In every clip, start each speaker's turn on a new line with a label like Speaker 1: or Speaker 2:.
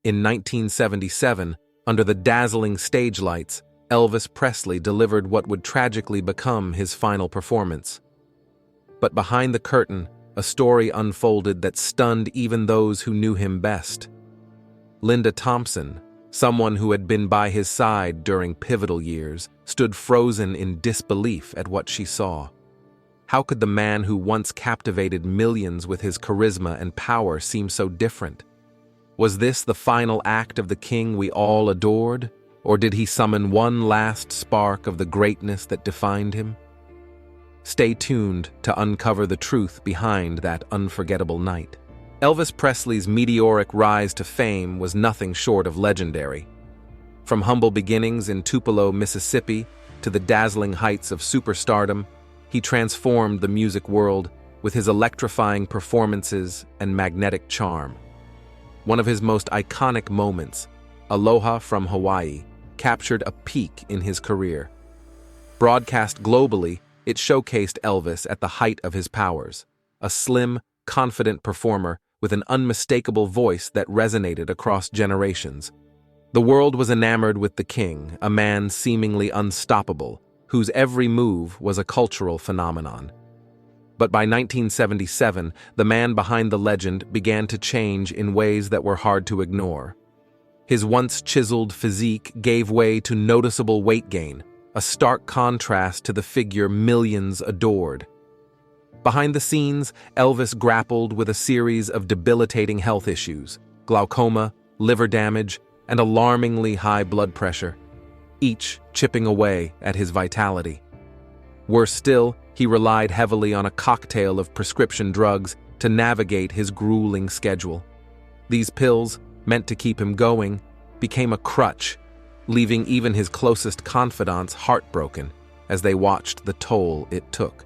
Speaker 1: In 1977, under the dazzling stage lights, Elvis Presley delivered what would tragically become his final performance. But behind the curtain, a story unfolded that stunned even those who knew him best. Linda Thompson, someone who had been by his side during pivotal years, stood frozen in disbelief at what she saw. How could the man who once captivated millions with his charisma and power seem so different? Was this the final act of the king we all adored, or did he summon one last spark of the greatness that defined him? Stay tuned to uncover the truth behind that unforgettable night. Elvis Presley's meteoric rise to fame was nothing short of legendary. From humble beginnings in Tupelo, Mississippi, to the dazzling heights of superstardom, he transformed the music world with his electrifying performances and magnetic charm. One of his most iconic moments, Aloha from Hawaii, captured a peak in his career. Broadcast globally, it showcased Elvis at the height of his powers, a slim, confident performer with an unmistakable voice that resonated across generations. The world was enamored with the king, a man seemingly unstoppable, whose every move was a cultural phenomenon. But by 1977, the man behind the legend began to change in ways that were hard to ignore. His once chiseled physique gave way to noticeable weight gain, a stark contrast to the figure millions adored. Behind the scenes, Elvis grappled with a series of debilitating health issues: glaucoma, liver damage, and alarmingly high blood pressure, each chipping away at his vitality. Worse still, he relied heavily on a cocktail of prescription drugs to navigate his grueling schedule. These pills, meant to keep him going, became a crutch, leaving even his closest confidants heartbroken as they watched the toll it took.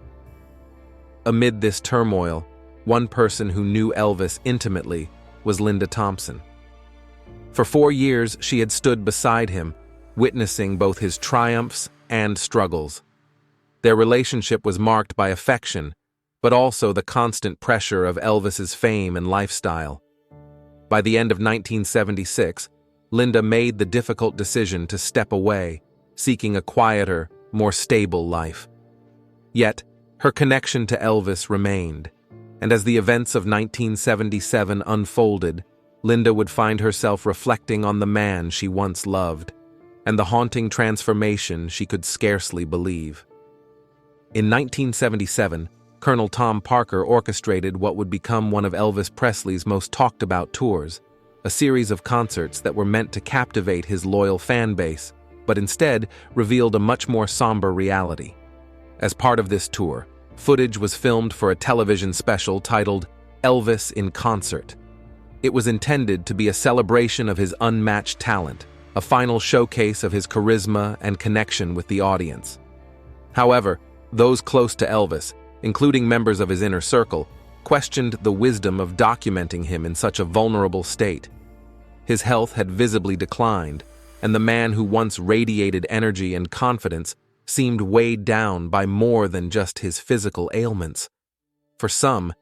Speaker 1: Amid this turmoil, one person who knew Elvis intimately was Linda Thompson. For 4 years, she had stood beside him, witnessing both his triumphs and struggles. Their relationship was marked by affection, but also the constant pressure of Elvis's fame and lifestyle. By the end of 1976, Linda made the difficult decision to step away, seeking a quieter, more stable life. Yet, her connection to Elvis remained, and as the events of 1977 unfolded, Linda would find herself reflecting on the man she once loved, and the haunting transformation she could scarcely believe. In 1977, Colonel Tom Parker orchestrated what would become one of Elvis Presley's most talked-about tours, a series of concerts that were meant to captivate his loyal fan base, but instead revealed a much more somber reality. As part of this tour, footage was filmed for a television special titled Elvis in Concert. It was intended to be a celebration of his unmatched talent, a final showcase of his charisma and connection with the audience. However, those close to Elvis, including members of his inner circle, questioned the wisdom of documenting him in such a vulnerable state. His health had visibly declined, and the man who once radiated energy and confidence seemed weighed down by more than just his physical ailments. For some,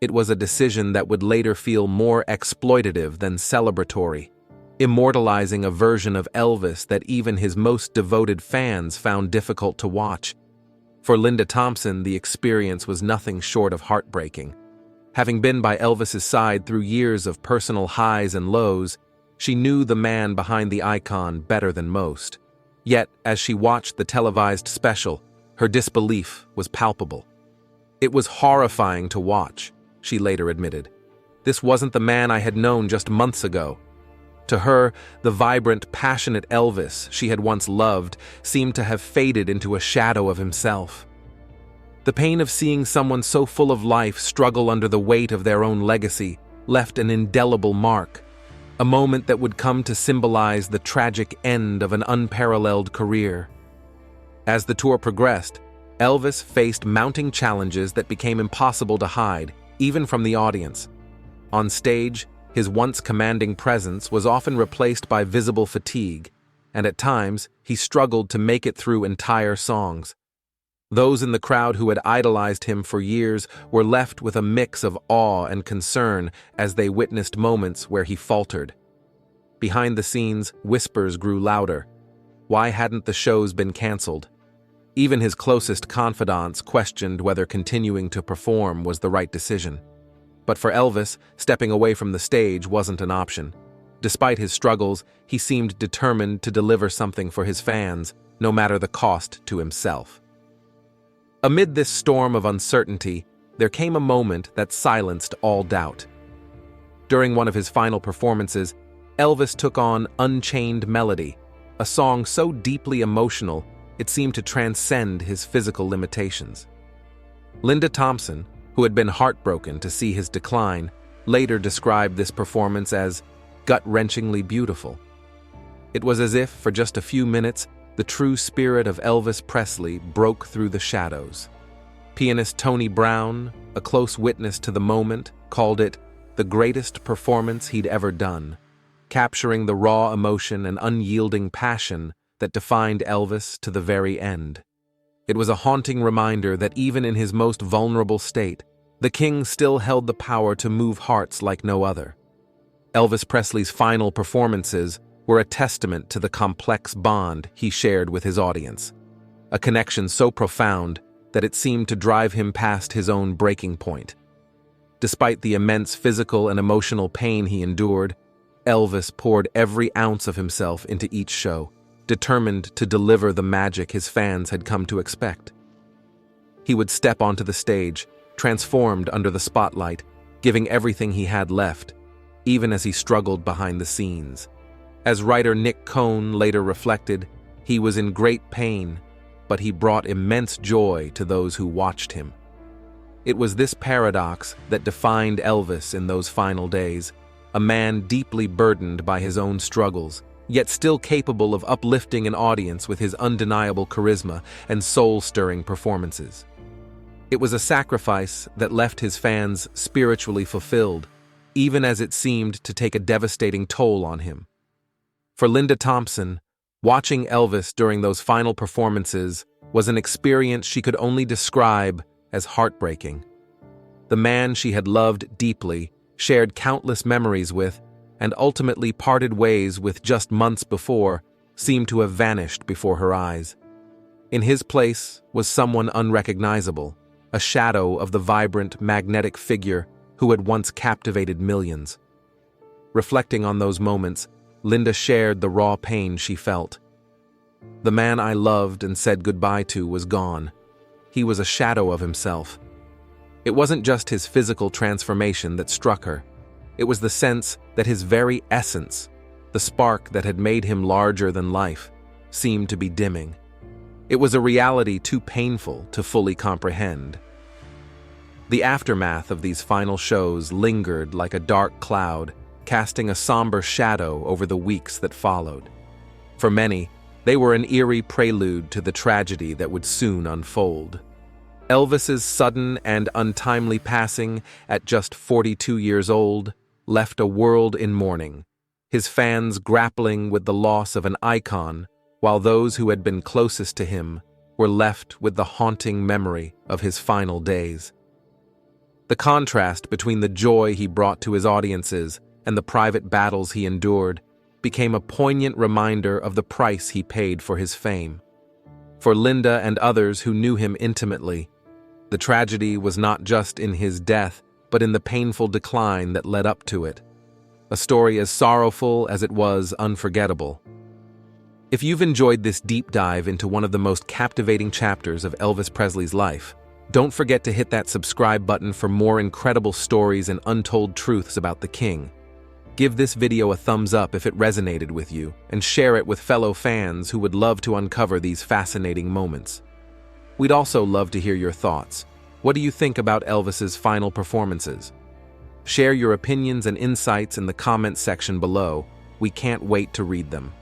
Speaker 1: it was a decision that would later feel more exploitative than celebratory, immortalizing a version of Elvis that even his most devoted fans found difficult to watch. For Linda Thompson, the experience was nothing short of heartbreaking. Having been by Elvis's side through years of personal highs and lows, she knew the man behind the icon better than most. Yet, as she watched the televised special, her disbelief was palpable. "It was horrifying to watch," she later admitted. "This wasn't the man I had known just months ago." To her, the vibrant, passionate Elvis she had once loved seemed to have faded into a shadow of himself. The pain of seeing someone so full of life struggle under the weight of their own legacy left an indelible mark, a moment that would come to symbolize the tragic end of an unparalleled career. As the tour progressed, Elvis faced mounting challenges that became impossible to hide, even from the audience. On stage, his once commanding presence was often replaced by visible fatigue, and at times he struggled to make it through entire songs. Those in the crowd who had idolized him for years were left with a mix of awe and concern as they witnessed moments where he faltered. Behind the scenes, whispers grew louder. Why hadn't the shows been canceled? Even his closest confidants questioned whether continuing to perform was the right decision. But for Elvis, stepping away from the stage wasn't an option. Despite his struggles, he seemed determined to deliver something for his fans, no matter the cost to himself. Amid this storm of uncertainty, there came a moment that silenced all doubt. During one of his final performances, Elvis took on Unchained Melody, a song so deeply emotional it seemed to transcend his physical limitations. Linda Thompson, who had been heartbroken to see his decline, later described this performance as gut-wrenchingly beautiful. It was as if, for just a few minutes, the true spirit of Elvis Presley broke through the shadows. Pianist Tony Brown, a close witness to the moment, called it the greatest performance he'd ever done, capturing the raw emotion and unyielding passion that defined Elvis to the very end. It was a haunting reminder that even in his most vulnerable state, the king still held the power to move hearts like no other. Elvis Presley's final performances were a testament to the complex bond he shared with his audience, a connection so profound that it seemed to drive him past his own breaking point. Despite the immense physical and emotional pain he endured, Elvis poured every ounce of himself into each show, determined to deliver the magic his fans had come to expect. He would step onto the stage, transformed under the spotlight, giving everything he had left, even as he struggled behind the scenes. As writer Nick Cohn later reflected, he was in great pain, but he brought immense joy to those who watched him. It was this paradox that defined Elvis in those final days, a man deeply burdened by his own struggles, yet still capable of uplifting an audience with his undeniable charisma and soul-stirring performances. It was a sacrifice that left his fans spiritually fulfilled, even as it seemed to take a devastating toll on him. For Linda Thompson, watching Elvis during those final performances was an experience she could only describe as heartbreaking. The man she had loved deeply, shared countless memories with, and ultimately parted ways with just months before, seemed to have vanished before her eyes. In his place was someone unrecognizable, a shadow of the vibrant, magnetic figure who had once captivated millions. Reflecting on those moments, Linda shared the raw pain she felt. The man I loved and said goodbye to was gone. He was a shadow of himself. It wasn't just his physical transformation that struck her. It was the sense that his very essence, the spark that had made him larger than life, seemed to be dimming. It was a reality too painful to fully comprehend. The aftermath of these final shows lingered like a dark cloud, casting a somber shadow over the weeks that followed. For many, they were an eerie prelude to the tragedy that would soon unfold. Elvis's sudden and untimely passing at just 42 years old left a world in mourning, his fans grappling with the loss of an icon, while those who had been closest to him were left with the haunting memory of his final days. The contrast between the joy he brought to his audiences and the private battles he endured became a poignant reminder of the price he paid for his fame. For Linda and others who knew him intimately, the tragedy was not just in his death, but in the painful decline that led up to it. A story as sorrowful as it was unforgettable. If you've enjoyed this deep dive into one of the most captivating chapters of Elvis Presley's life, don't forget to hit that subscribe button for more incredible stories and untold truths about the king. Give this video a thumbs up if it resonated with you, and share it with fellow fans who would love to uncover these fascinating moments. We'd also love to hear your thoughts. What do you think about Elvis's final performances? Share your opinions and insights in the comments section below. We can't wait to read them.